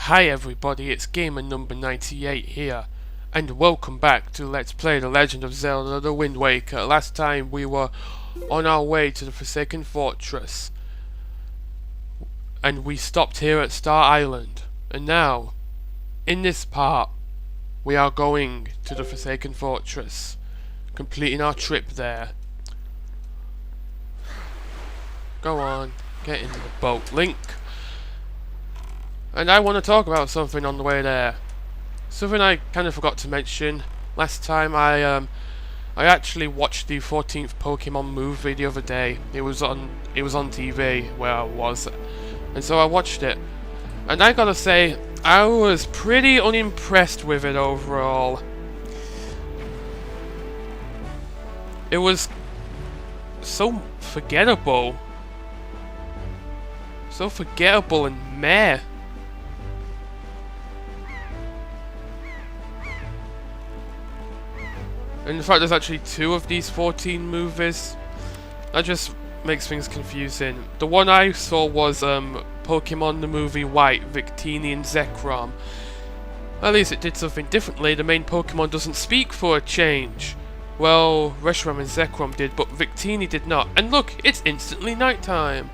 Hi everybody, it's gamer number 98 here, and welcome back to Let's Play The Legend of Zelda The Wind Waker. Last time we were on our way to the Forsaken Fortress, and we stopped here at Star Island. And now, in this part, we are going to the Forsaken Fortress, completing our trip there. Go on, get in the boat, Link. And I want to talk about something on the way there. Something I kind of forgot to mention. Last time I actually watched the 14th Pokemon movie the other day. It was on TV where I was, and so I watched it. And I gotta say, I was pretty unimpressed with it overall. It was so forgettable. So forgettable and meh. And in fact, there's actually 2 of these 14 movies. That just makes things confusing. The one I saw was Pokemon the movie White, Victini and Zekrom. At least it did something differently. The main Pokemon doesn't speak for a change. Well, Reshiram and Zekrom did, but Victini did not. And look, it's instantly nighttime.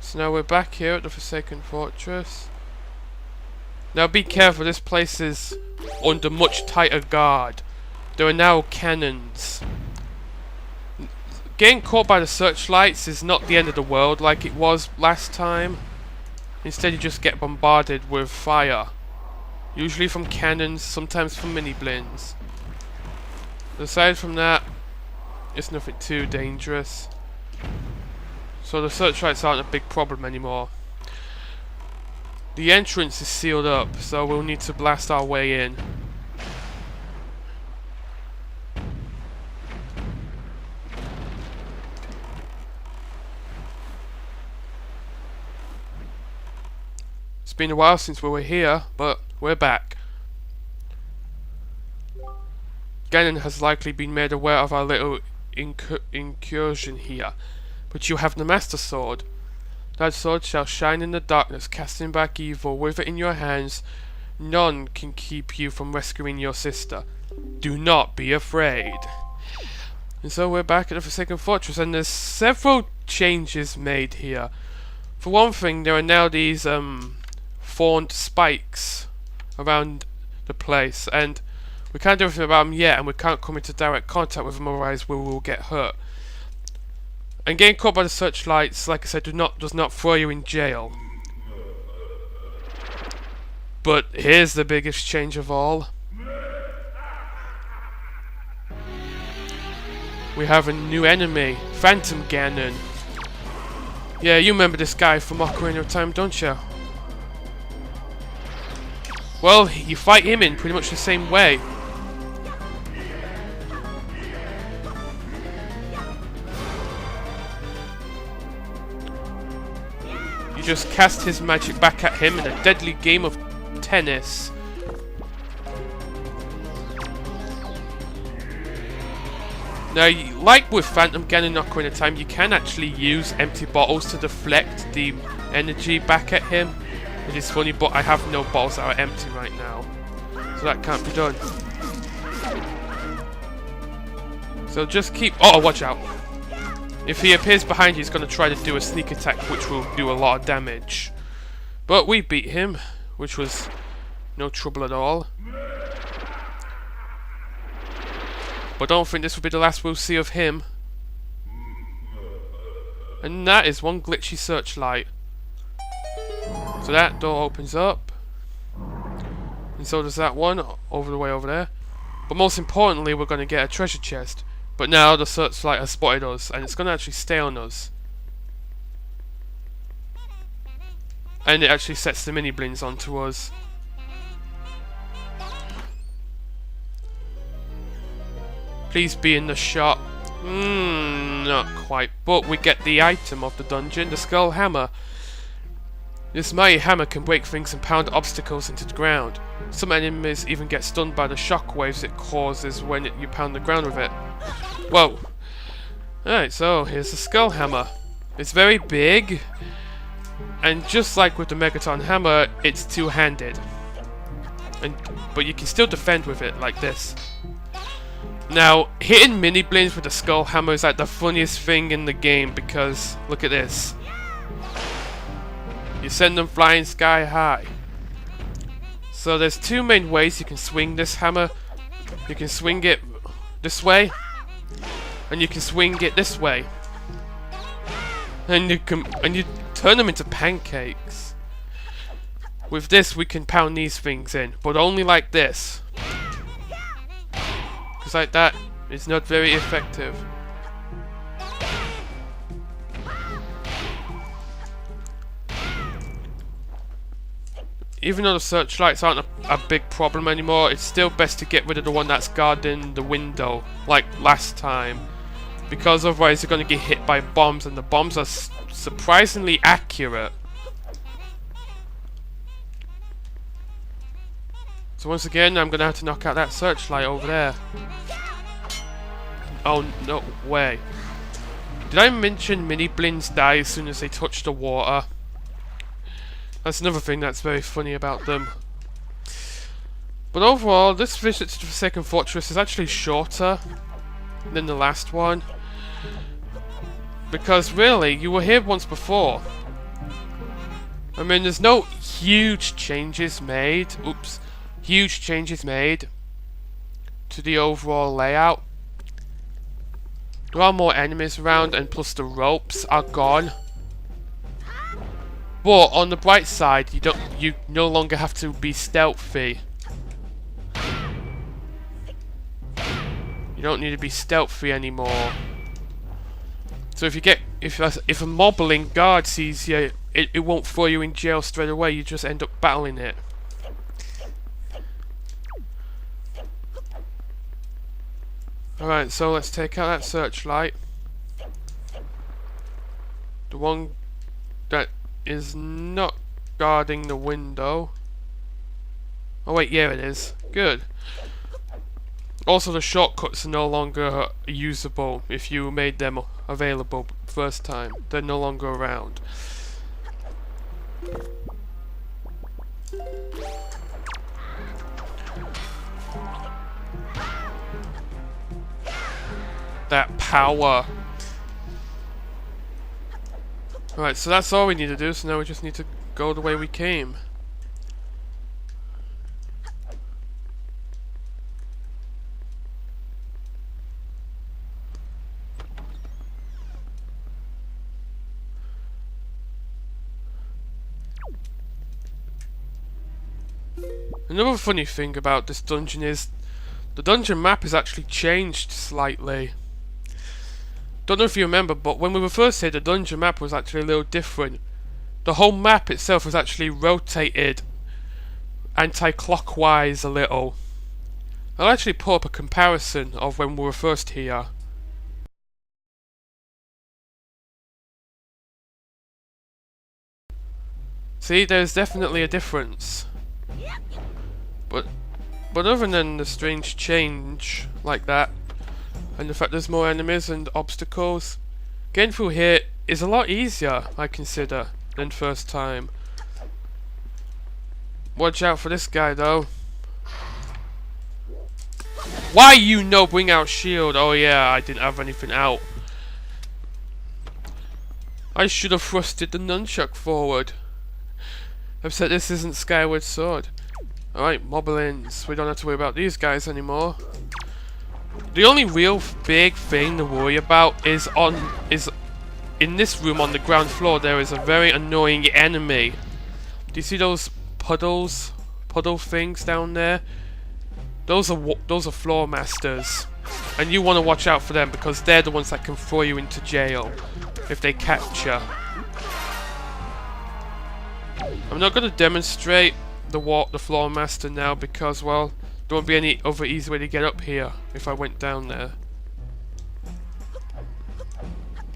So now we're back here at the Forsaken Fortress. Now be careful, this place is under much tighter guard. There are now cannons. Getting caught by the searchlights is not the end of the world like it was last time. Instead you just get bombarded with fire. Usually from cannons, sometimes from mini-blins. Aside from that, it's nothing too dangerous. So the searchlights aren't a big problem anymore. The entrance is sealed up, so we'll need to blast our way in. It's been a while since we were here, but we're back. Ganon has likely been made aware of our little incursion here, but you have the Master Sword. That sword shall shine in the darkness, casting back evil. With it in your hands, none can keep you from rescuing your sister. Do not be afraid. And so we're back at the Forsaken Fortress, and there's several changes made here. For one thing, there are now these thorned spikes around the place, and we can't do anything about them yet, and we can't come into direct contact with them, otherwise we will get hurt. And getting caught by the searchlights, like I said, does not throw you in jail. But here's the biggest change of all. We have a new enemy, Phantom Ganon. Yeah, you remember this guy from Ocarina of Time, don't you? Well, you fight him in pretty much the same way. You just cast his magic back at him in a deadly game of tennis. Now, like with Phantom Ganon Ocarina of Time, you can actually use empty bottles to deflect the energy back at him. It is funny, but I have no bottles that are empty right now, so that can't be done. So just keep... Oh, watch out! If he appears behind you, he's going to try to do a sneak attack, which will do a lot of damage. But we beat him, which was no trouble at all. But don't think this will be the last we'll see of him. And that is one glitchy searchlight. So that door opens up. And so does that one, over the way over there. But most importantly, we're going to get a treasure chest. But now the searchlight has spotted us, and it's going to actually stay on us. And it actually sets the mini-blins onto us. Please be in the shot. Not quite. But we get the item of the dungeon, the Skull Hammer. This mighty hammer can break things and pound obstacles into the ground. Some enemies even get stunned by the shockwaves it causes when you pound the ground with it. Whoa! Alright, so here's the Skull Hammer. It's very big, and just like with the Megaton hammer, it's two-handed. But you can still defend with it like this. Now, hitting mini blins with the skull hammer is like the funniest thing in the game because look at this. You send them flying sky high. So there's two main ways you can swing this hammer. You can swing it this way, and you can swing it this way. And you turn them into pancakes. With this, we can pound these things in, but only like this. Because like that, it's not very effective. Even though the searchlights aren't a big problem anymore, it's still best to get rid of the one that's guarding the window, like last time. Because otherwise you're going to get hit by bombs, and the bombs are surprisingly accurate. So once again, I'm going to have to knock out that searchlight over there. Oh, no way. Did I mention mini blins die as soon as they touch the water? That's another thing that's very funny about them. But overall, this visit to the Forsaken Fortress is actually shorter than the last one. Because really, you were here once before. I mean, there's no huge changes made. Oops. Huge changes made to the overall layout. There are more enemies around, and plus the ropes are gone. But on the bright side, you no longer have to be stealthy. You don't need to be stealthy anymore. So if a mobbling guard sees you, it won't throw you in jail straight away. You just end up battling it. Alright, so let's take out that searchlight. The one that is not guarding the window. Oh wait, yeah it is. Good. Also, the shortcuts are no longer usable if you made them available first time. They're no longer around. That power. Alright, so that's all we need to do, so now we just need to go the way we came. Another funny thing about this dungeon is the dungeon map has actually changed slightly. Don't know if you remember, but when we were first here, the dungeon map was actually a little different. The whole map itself was actually rotated anti-clockwise a little. I'll actually pull up a comparison of when we were first here. See, there's definitely a difference. But other than the strange change like that, and the fact there's more enemies and obstacles, getting through here is a lot easier, I consider, than first time. Watch out for this guy though. Why you no bring out shield? Oh yeah, I didn't have anything out. I should have thrusted the nunchuck forward. Except this isn't Skyward Sword. Alright, moblins. We don't have to worry about these guys anymore. The only real big thing to worry about is in this room on the ground floor. There is a very annoying enemy. Do you see those puddle things down there? Those are floor masters, and you want to watch out for them because they're the ones that can throw you into jail if they catch you. I'm not going to demonstrate the floor master now because, well, there won't be any other easy way to get up here if I went down there.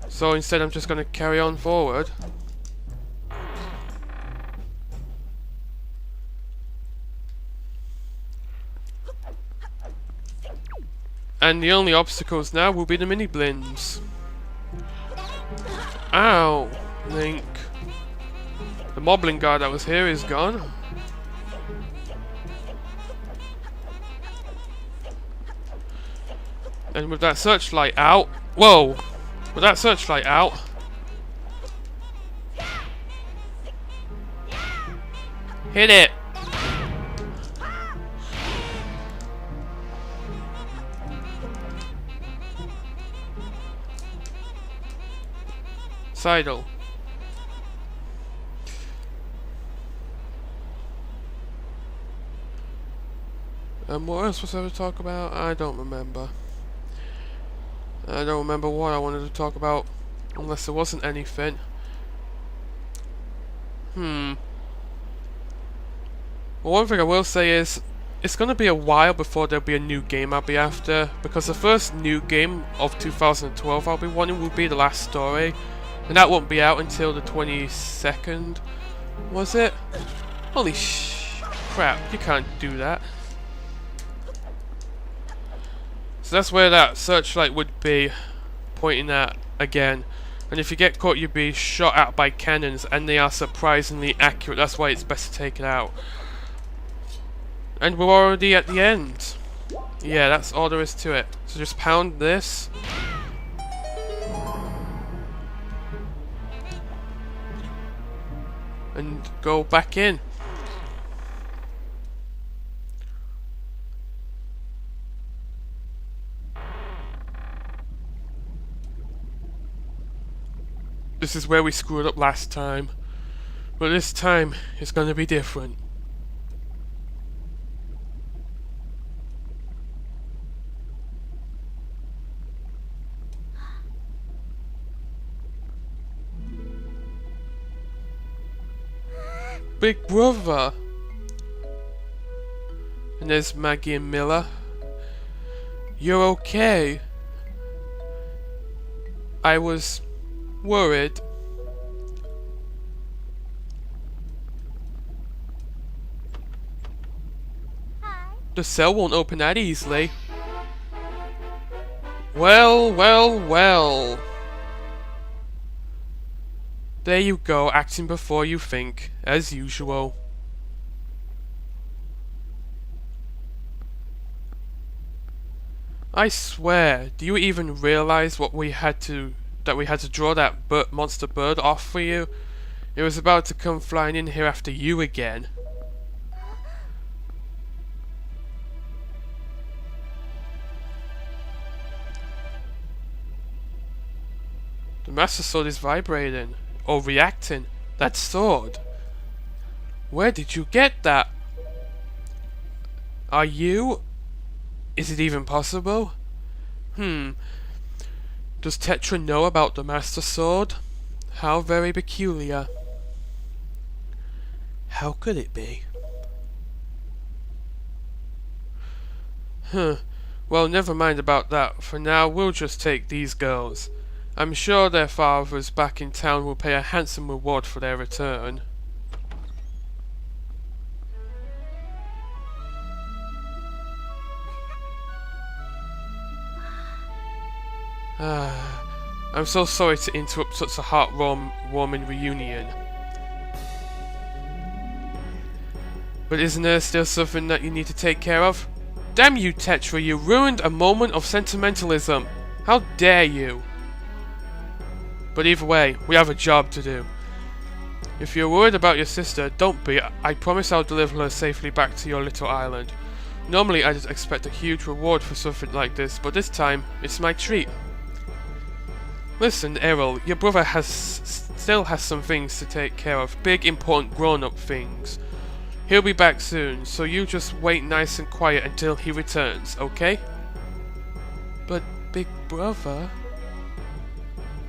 So instead I'm just going to carry on forward. And the only obstacles now will be the mini blins. Ow! Link. The moblin guard that was here is gone. And with that searchlight out... Whoa! With that searchlight out... Hit it! Sidle. What else was I to talk about? I don't remember. I don't remember what I wanted to talk about, unless there wasn't anything. Well, one thing I will say is, it's going to be a while before there'll be a new game I'll be after, because the first new game of 2012 I'll be wanting will be The Last Story, and that won't be out until the 22nd, was it? Holy crap, you can't do that. So that's where that searchlight would be pointing at again. And if you get caught, you'd be shot at by cannons, and they are surprisingly accurate. That's why it's best to take it out. And we're already at the end. Yeah, that's all there is to it. So just pound this. And go back in. This is where we screwed up last time. But this time, it's gonna be different. Big brother! And there's Maggie and Miller. You're okay? I was worried. The cell won't open that easily. Well, well, well. There you go, acting before you think, as usual. I swear, do you even realize what we had to draw that monster bird off for you? It was about to come flying in here after you again. The Master Sword is vibrating, or reacting. That sword. Where did you get that? Are you? Is it even possible? Does Tetra know about the Master Sword? How very peculiar. How could it be? Well, never mind about that. For now, we'll just take these girls. I'm sure their fathers back in town will pay a handsome reward for their return. I'm so sorry to interrupt such a heart-warming reunion. But isn't there still something that you need to take care of? Damn you, Tetra, you ruined a moment of sentimentalism! How dare you! But either way, we have a job to do. If you're worried about your sister, don't be. I promise I'll deliver her safely back to your little island. Normally I'd expect a huge reward for something like this, but this time, it's my treat. Listen, Errol, your brother still has some things to take care of. Big, important, grown-up things. He'll be back soon, so you just wait nice and quiet until he returns, okay? But, big brother...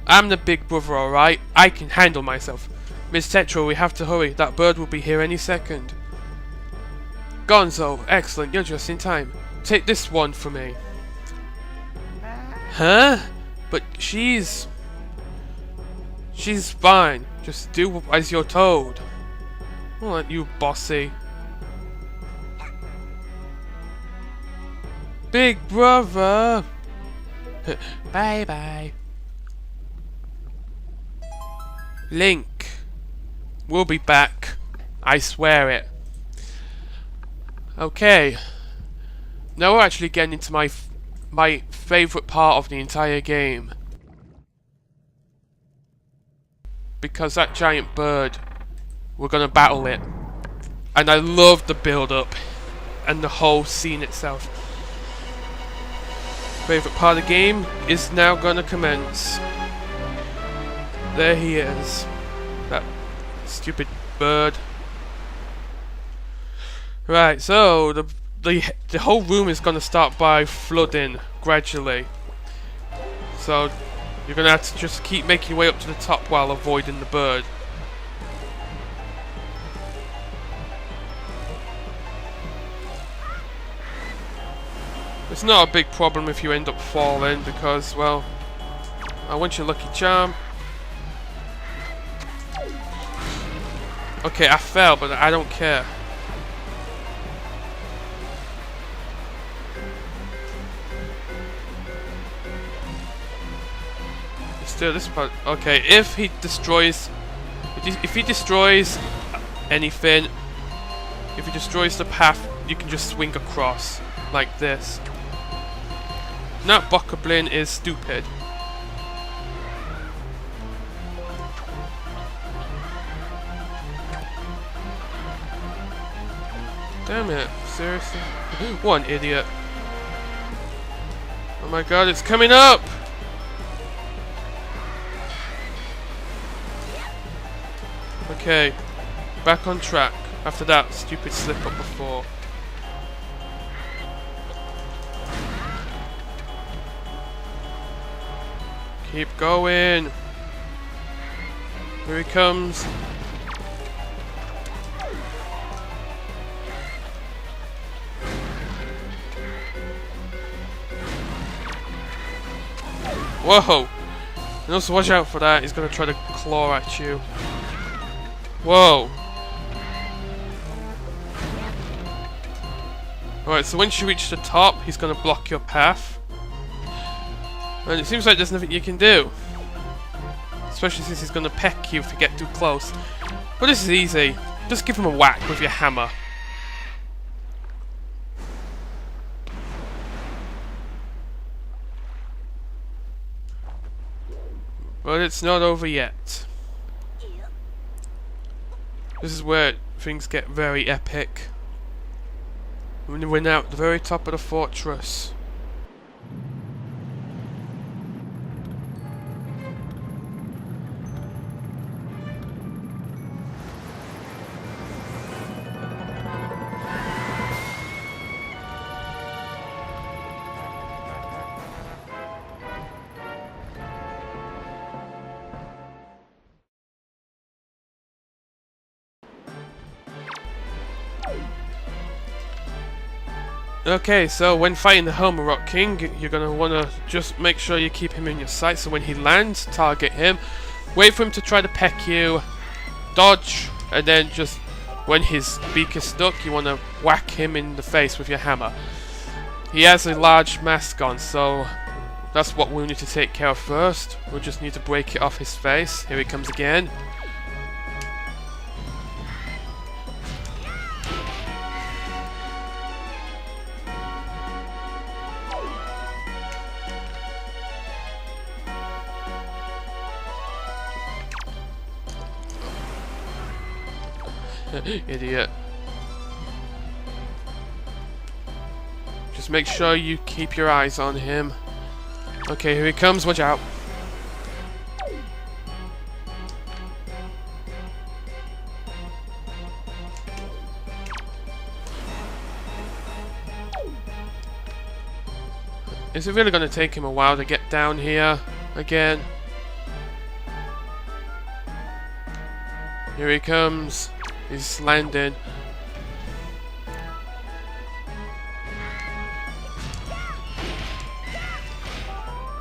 I'm the big brother, alright? I can handle myself. Miss Tetra, we have to hurry. That bird will be here any second. Gonzo, excellent, you're just in time. Take this one for me. Huh? But she's fine. Just do as you're told. I'll let you, bossy. Big brother! Bye-bye. Link. We'll be back. I swear it. Okay. Now we're actually getting into my favourite part of the entire game. Because that giant bird, we're gonna battle it. And I love the build-up and the whole scene itself. Favourite part of the game is now gonna commence. There he is. That stupid bird. Right, so the whole room is gonna start by flooding gradually. So you're gonna have to just keep making your way up to the top while avoiding the bird. It's not a big problem if you end up falling because, well, I want your lucky charm. Okay, I fell, but I don't care. Still, this part. Okay, if he destroys anything, if he destroys the path, you can just swing across like this. That Bokoblin is stupid. Damn it, seriously? What an idiot. Oh my god, it's coming up! Okay, back on track after that stupid slip up before. Keep going. Here he comes. Whoa! And also watch out for that, he's gonna try to claw at you. Whoa! Alright, so once you reach the top, he's gonna block your path. And it seems like there's nothing you can do. Especially since he's gonna peck you if you get too close. But this is easy. Just give him a whack with your hammer. But it's not over yet. This is where things get very epic. We're now at the very top of the fortress. Okay, so when fighting the Helmer Rock King, you're going to want to just make sure you keep him in your sight, so when he lands, target him, wait for him to try to peck you, dodge, and then just when his beak is stuck, you want to whack him in the face with your hammer. He has a large mask on, so that's what we'll need to take care of first. We'll just need to break it off his face. Here he comes again. Idiot. Just make sure you keep your eyes on him. Okay, here he comes, watch out. Is it really going to take him a while to get down here again? Here he comes. He's landing.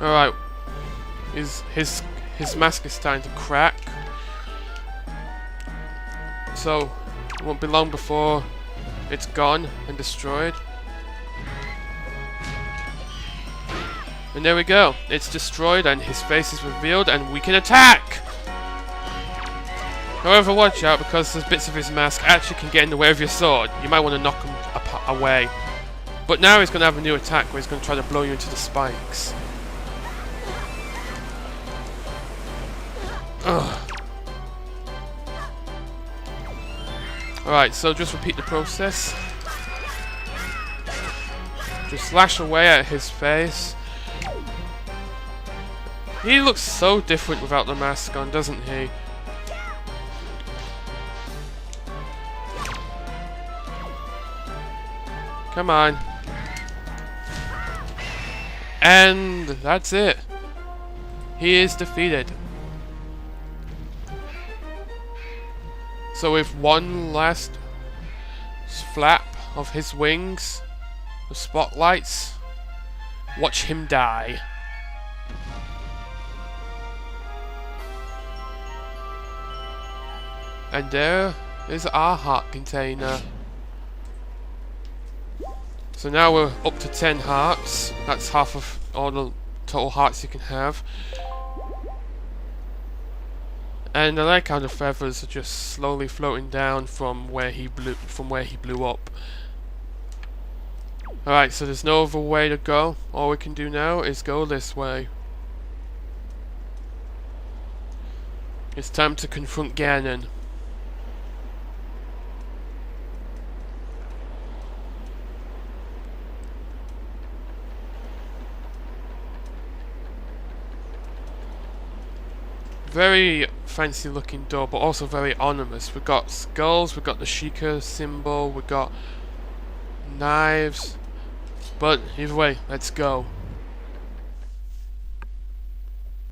Alright. His mask is starting to crack. So it won't be long before it's gone and destroyed. And there we go. It's destroyed and his face is revealed and we can attack! However, watch out, because there's bits of his mask actually can get in the way of your sword. You might want to knock him away. But now he's going to have a new attack where he's going to try to blow you into the spikes. Ugh. Alright, so just repeat the process. Just slash away at his face. He looks so different without the mask on, doesn't he? Come on. And that's it. He is defeated. So with one last flap of his wings, the spotlights, watch him die. And there is our heart container. So now we're up to 10 hearts. That's half of all the total hearts you can have. And I like how the feathers are just slowly floating down from where he blew up. Alright, so there's no other way to go. All we can do now is go this way. It's time to confront Ganon. Very fancy looking door, but also very ominous. We've got skulls, we've got the Sheikah symbol, we've got knives. But either way, let's go.